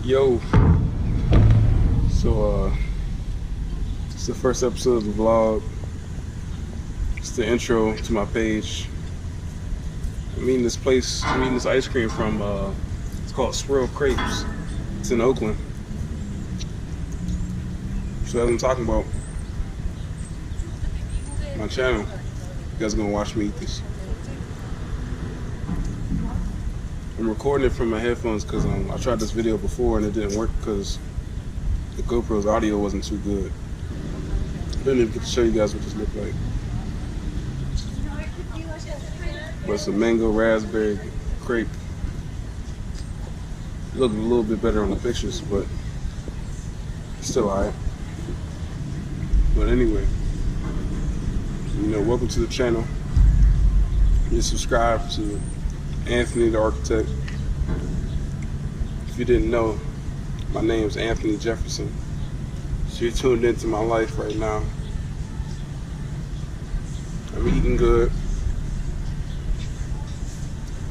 Yo, it's the first episode of the vlog. It's the intro to my page. I'm eating this ice cream from, it's called Swirl Crepes. It's in Oakland. So as I'm talking about my channel, you guys are gonna watch me eat this. I'm recording it from my headphones because I tried this video before and it didn't work because the GoPro's audio wasn't too good. I didn't even get to show you guys what this looked like. But it's a mango raspberry crepe. It looked a little bit better on the pictures, but it's still alright. But anyway, welcome to the channel. You subscribe to Anthony the Architect. If you didn't know, my name's Anthony Jefferson. So you're tuned into my life right now. I'm eating good.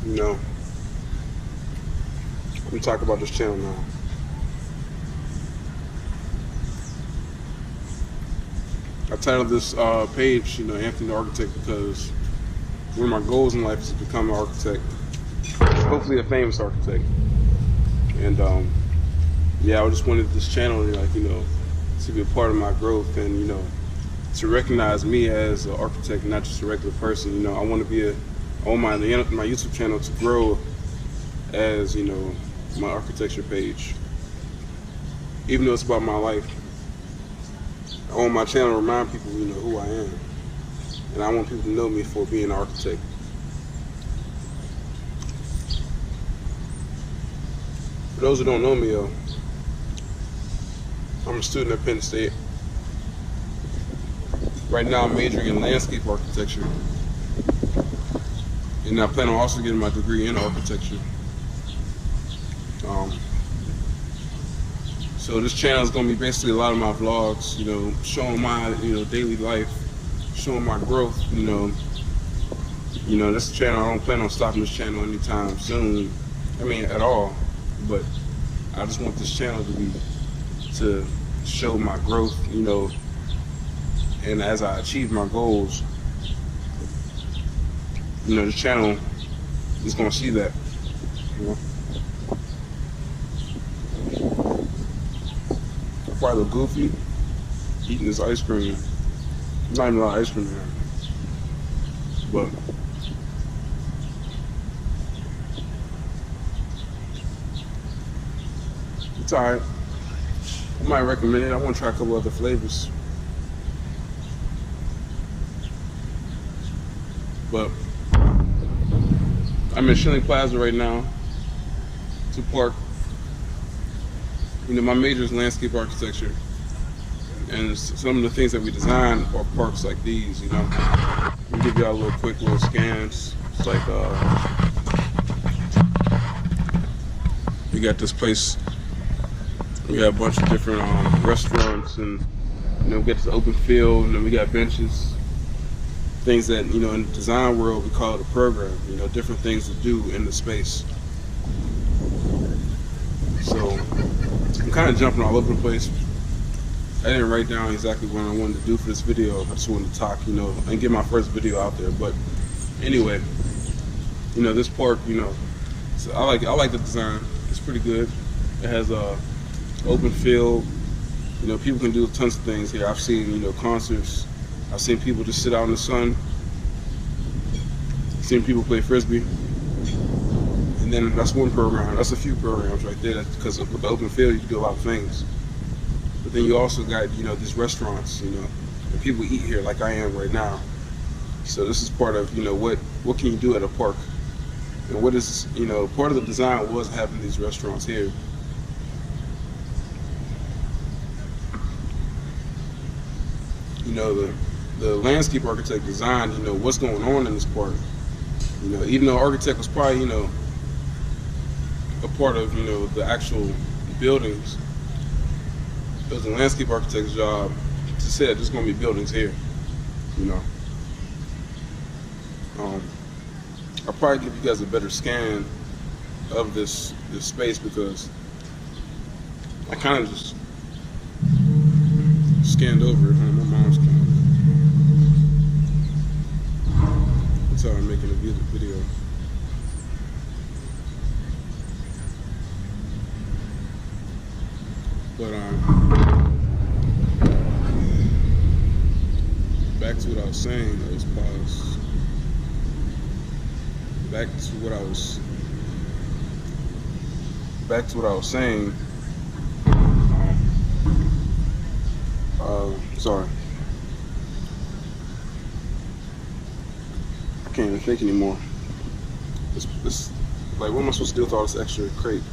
I'm gonna talk about this channel now. I titled this page, Anthony the Architect, because one of my goals in life is to become an architect. Hopefully a famous architect. And I just wanted this channel to be a part of my growth and to recognize me as an architect, not just a regular person. I want my YouTube channel to grow as my architecture page. Even though it's about my life, I want my channel to remind people who I am, and I want people to know me for being an architect. For those who don't know me, I'm a student at Penn State. Right now I'm majoring in landscape architecture. And I plan on also getting my degree in architecture. So this channel is going to be basically a lot of my vlogs, showing my daily life, showing my growth. This channel, I don't plan on stopping this channel anytime soon. At all. But I just want this channel to show my growth, and as I achieve my goals, the channel is gonna see that. I'm probably a little goofy eating this ice cream. Not even a lot of ice cream here, but it's alright. I might recommend it. I want to try a couple other flavors. But I'm in Plaza right now to park. My major is landscape architecture. And some of the things that we design are parks like these, I'll give y'all a little scans. It's like, we got this place. We got a bunch of different restaurants, and we got this open field, and then we got benches. Things that in the design world we call it a program. Different things to do in the space. So I'm kind of jumping all over the place. I didn't write down exactly what I wanted to do for this video. I just wanted to talk, and get my first video out there. But anyway, this park, so I like the design. It's pretty good. It has a open field. People can do tons of things here. I've seen, concerts. I've seen people just sit out in the sun. I've seen people play Frisbee. And then that's one program. That's a few programs right there. Because with the open field, you can do a lot of things. But then you also got, these restaurants, and people eat here like I am right now. So this is part of, what can you do at a park? And what is, part of the design was having these restaurants here. The landscape architect designed, what's going on in this park. Even though architect was probably, a part of, the actual buildings, it was the landscape architect's job to say that there's going to be buildings here. I'll probably give you guys a better scan of this space because I kind of just scanned over it on my mom's camera. That's how I'm making a video. But back to what I was saying. That was pause. Back to what I was saying. Sorry. I can't even think anymore. It's like, what am I supposed to do with all this extra crate?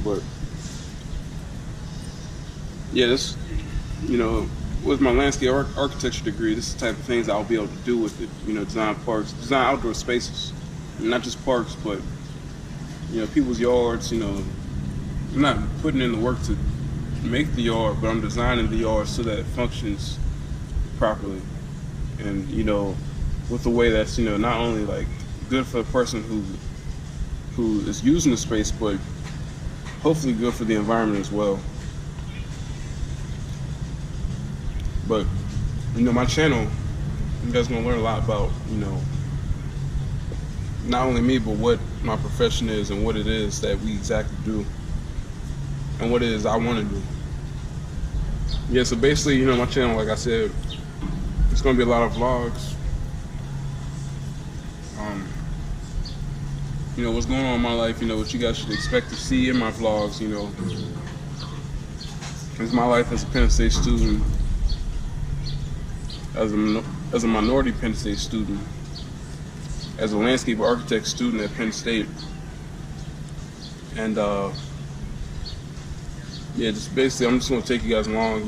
But yeah, this, with my landscape architecture degree, this is the type of things I'll be able to do with it. Design parks, design outdoor spaces, and not just parks, but people's yards. I'm not putting in the work to make the yard, but I'm designing the yard so that it functions properly, and with a way that's not only like good for the person who is using the space, but hopefully good for the environment as well. But my channel, you guys gonna learn a lot about not only me, but what my profession is and what it is that we exactly do and what it is I want to do. Yeah, so basically, my channel, like I said, it's gonna be a lot of vlogs. What's going on in my life, what you guys should expect to see in my vlogs, is my life as a Penn State student, as a minority Penn State student, as a landscape architect student at Penn State, and yeah, just basically I'm just gonna take you guys along,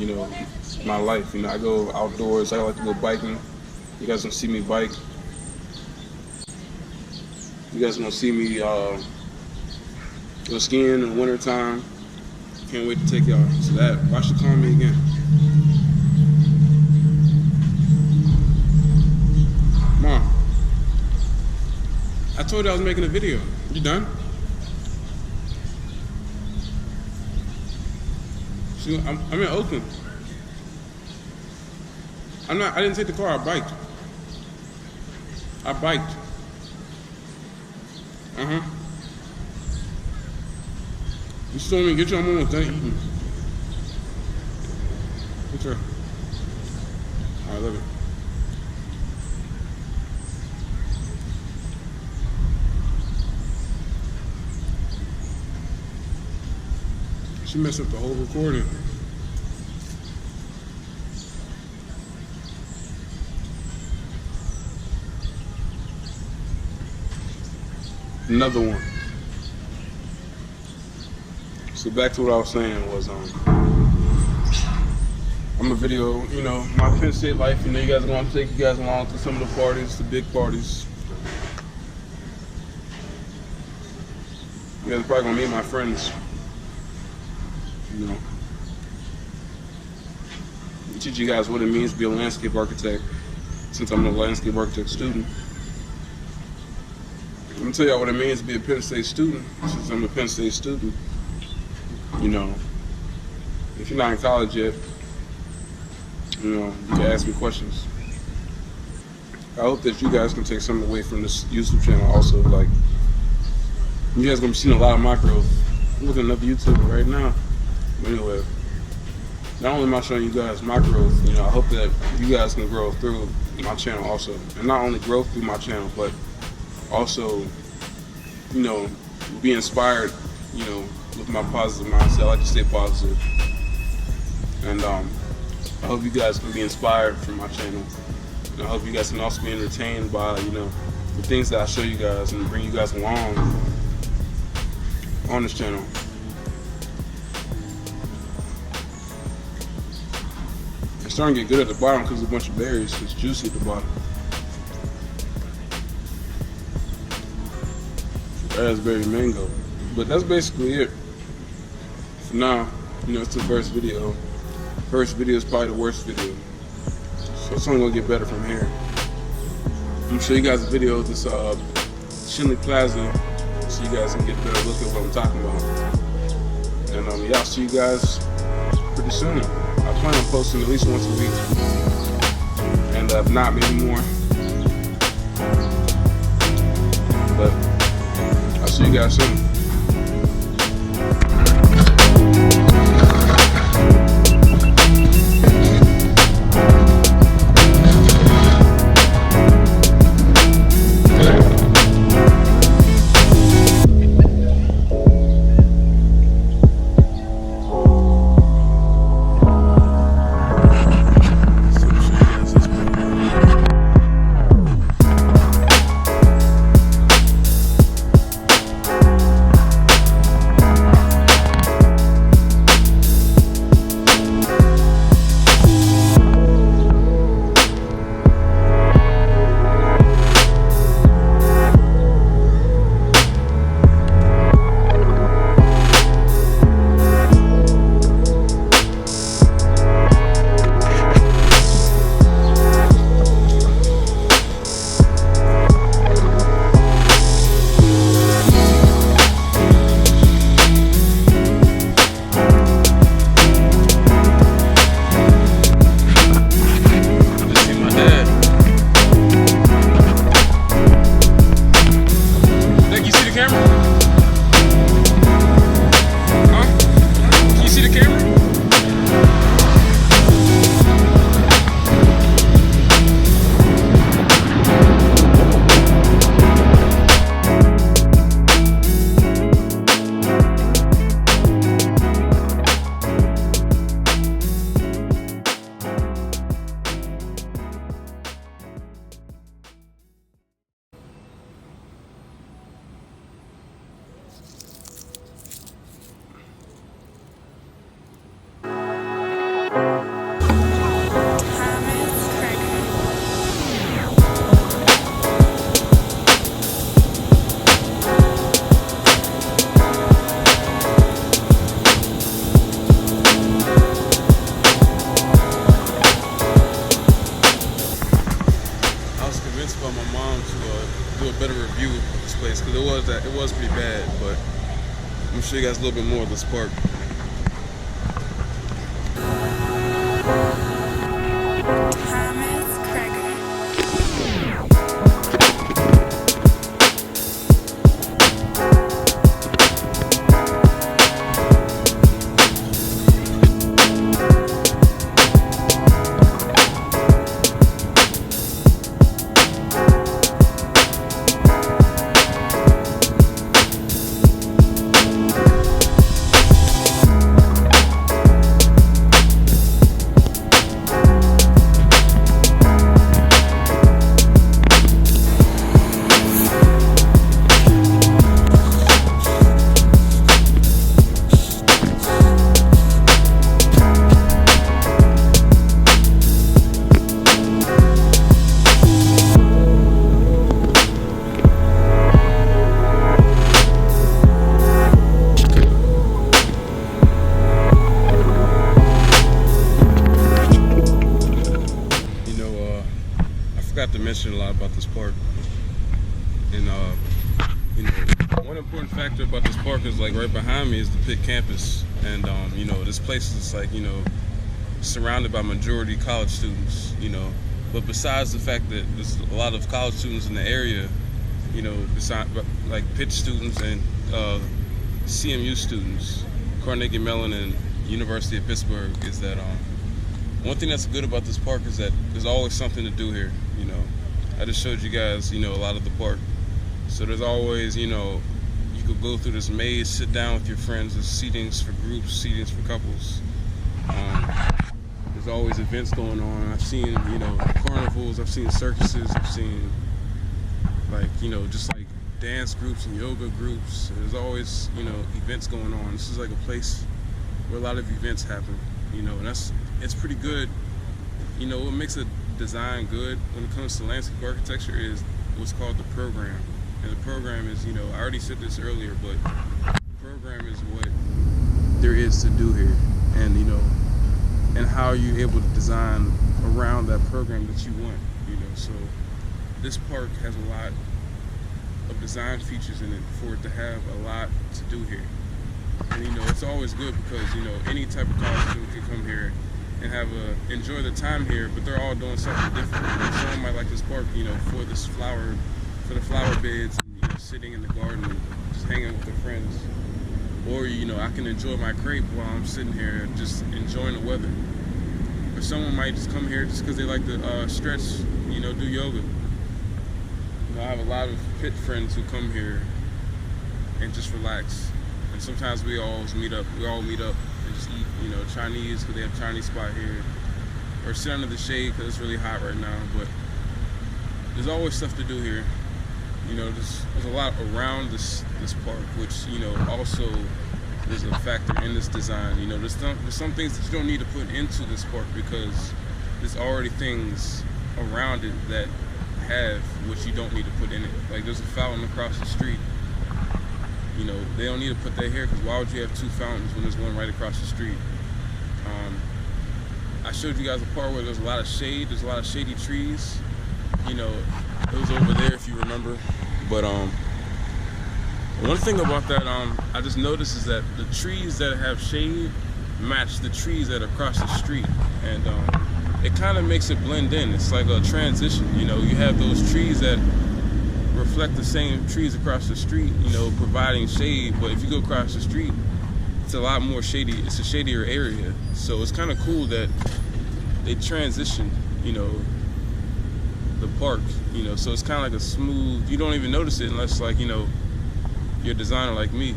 my life. I go outdoors, I like to go biking. You guys gonna see me bike. You guys gonna see me go skiing in the winter time. Can't wait to take y'all to that. Why should call me again? Mom, I told you I was making a video. You done? I'm in Oakland. I didn't take the car, I biked. You still want me to get your mom with that eating? What's her? I love it. She messed up the whole recording. Another one. So back to what I was saying was, I'm a video, my Penn State life. You guys are going to take you guys along to some of the parties, the big parties. You guys are probably going to meet my friends. Teach you guys what it means to be a landscape architect, since I'm a landscape architect student. I'm gonna tell y'all what it means to be a Penn State student, since I'm a Penn State student. If you're not in college yet, you can ask me questions. I hope that you guys can take something away from this YouTube channel also. Like, you guys gonna be seeing a lot of my growth. I'm looking at another YouTuber right now. But anyway, not only am I showing you guys my growth, I hope that you guys can grow through my channel also. And not only grow through my channel, but also, be inspired, with my positive mindset. I like to stay positive. And I hope you guys can be inspired from my channel. And I hope you guys can also be entertained by, the things that I show you guys and bring you guys along on this channel. It's starting to get good at the bottom because there's a bunch of berries. It's juicy at the bottom. Raspberry mango. But that's basically it for now. It's the first video. First video is probably the worst video, so it's only gonna get better from here. I'm gonna show you guys a video of this Plaza, so you guys can get a better look at what I'm talking about. And yeah, I'll see you guys pretty soon. I plan on posting at least once a week, and if not, maybe more. But I'll see you guys soon. By my mom to do a better review of this place, because it was pretty bad, but I'm gonna show you guys a little bit more of this park. To mention a lot about this park, and you know, one important factor about this park is, like, right behind me is the Pitt campus, and you know, this place is, like, you know, surrounded by majority college students, you know, but besides the fact that there's a lot of college students in the area, you know, besides like Pitt students and CMU students, Carnegie Mellon and University of Pittsburgh, is that one thing that's good about this park is that there's always something to do here. You know, I just showed you guys, you know, a lot of the park. So there's always, you know, you could go through this maze, sit down with your friends. There's seatings for groups, seatings for couples. There's always events going on. I've seen, you know, carnivals. I've seen circuses. I've seen, like, you know, just like dance groups and yoga groups. There's always, you know, events going on. This is like a place where a lot of events happen, you know, and it's pretty good. You know, what makes a design good when it comes to landscape architecture is what's called the program. And the program is, you know, I already said this earlier, but the program is what there is to do here, and, you know, and how you're able to design around that program that you want, you know. So this park has a lot of design features in it for it to have a lot to do here. And it's always good because any type of college student can come here and enjoy the time here, but they're all doing something different. Someone might like this park, for the flower beds, and, sitting in the garden, just hanging with their friends. Or I can enjoy my crepe while I'm sitting here, just enjoying the weather. Or someone might just come here just because they like to stretch, do yoga. I have a lot of pit friends who come here and just relax. And sometimes we all meet up and just eat, Chinese, because they have Chinese spot here. Or sit under the shade because it's really hot right now. But there's always stuff to do here. There's a lot around this park, which, also is a factor in this design. There's some things that you don't need to put into this park because there's already things around it that have what you don't need to put in it. Like there's a fountain across the street. They don't need to put that here because why would you have two fountains when there's one right across the street? I showed you guys a part where there's a lot of shade. There's a lot of shady trees. It was over there if you remember. But one thing about that I just noticed is that the trees that have shade match the trees that are across the street, and it kind of makes it blend in. It's like a transition. You have those trees that reflect the same trees across the street, providing shade, but if you go across the street, it's a lot more shady. It's a shadier area. So it's kind of cool that they transition, the park, so it's kind of like a smooth, you don't even notice it unless you're a designer like me,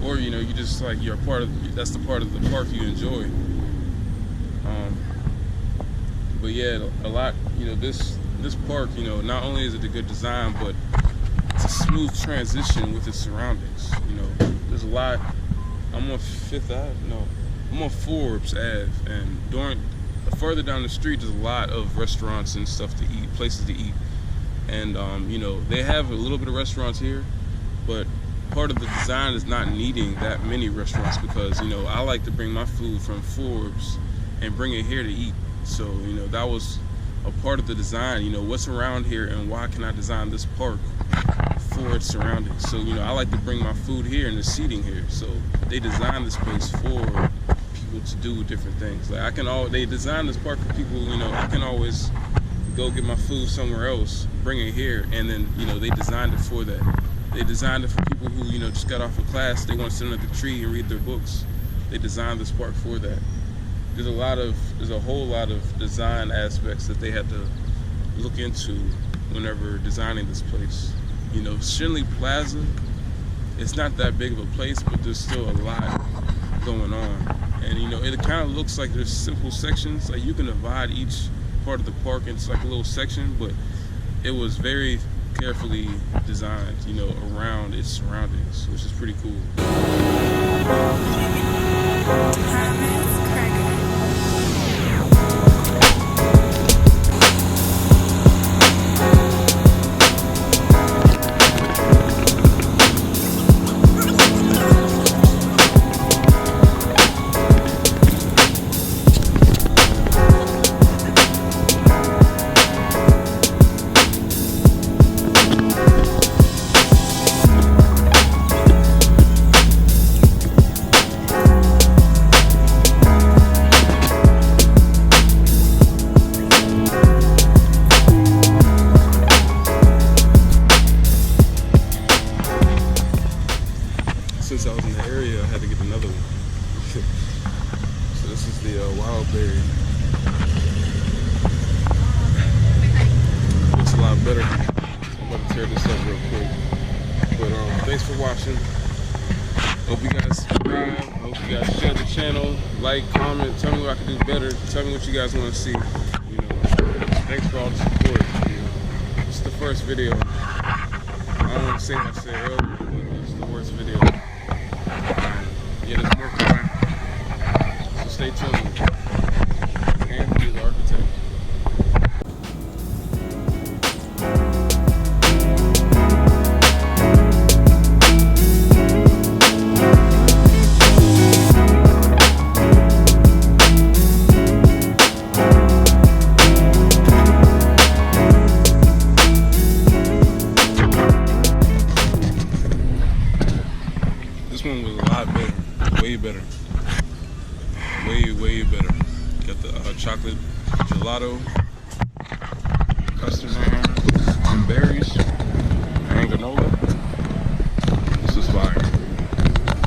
or you just you're a part of, that's the part of the park you enjoy. But yeah, a lot, this park, not only is it a good design, but it's a smooth transition with its surroundings. There's a lot. I'm on Fifth Ave, no, I'm on Forbes Ave, and further down the street, there's a lot of restaurants and stuff to eat, places to eat. And, they have a little bit of restaurants here, but part of the design is not needing that many restaurants because, I like to bring my food from Forbes and bring it here to eat. So, that was a part of the design, what's around here and why can I design this park for its surroundings. So, I like to bring my food here and the seating here. So they designed this place for people to do different things. Like they designed this park for people, I can always go get my food somewhere else, bring it here, and then, they designed it for that. They designed it for people who, just got off of class, they want to sit under the tree and read their books. They designed this park for that. There's a whole lot of design aspects that they had to look into whenever designing this place. Shinley Plaza, it's not that big of a place, but there's still a lot going on. And it kind of looks like there's simple sections, like you can divide each part of the park into like a little section, but it was very carefully designed, around its surroundings, which is pretty cool. Since I was in the area, I had to get another one. So this is the wild berry. Looks a lot better. I'm about to tear this up real quick. But thanks for watching. Hope you guys subscribe. I hope you guys share the channel, like, comment, tell me what I can do better. Tell me what you guys want to see. Thanks for all the support. This is the first video. I don't want to say what I said earlier, but it's the worst video. Yeah, there's more coming. So stay tuned. Anthony the architect. one was a lot better, way better, way better. Got the chocolate gelato, custard in here, and berries, and granola.